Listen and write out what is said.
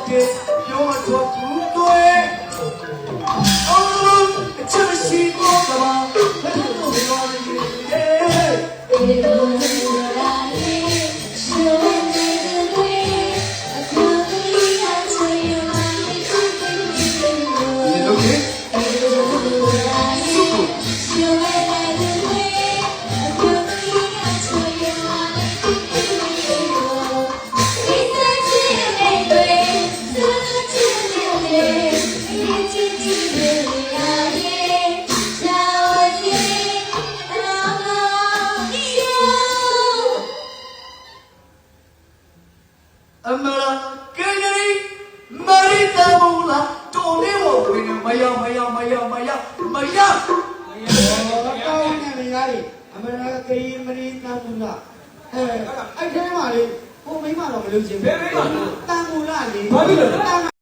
给有做不对，哦，这是我的吗？အမလာကဲကလေးမရီတာမလာတော်နေဝဝင်မရကောင်းနေမရအမလာကဲမရီတာမလာအဲ့ထဲမှာလေဟိုမိမတော့မလို့ချင်းပဲတန်မူလာလေဘာဖြစ်လဲ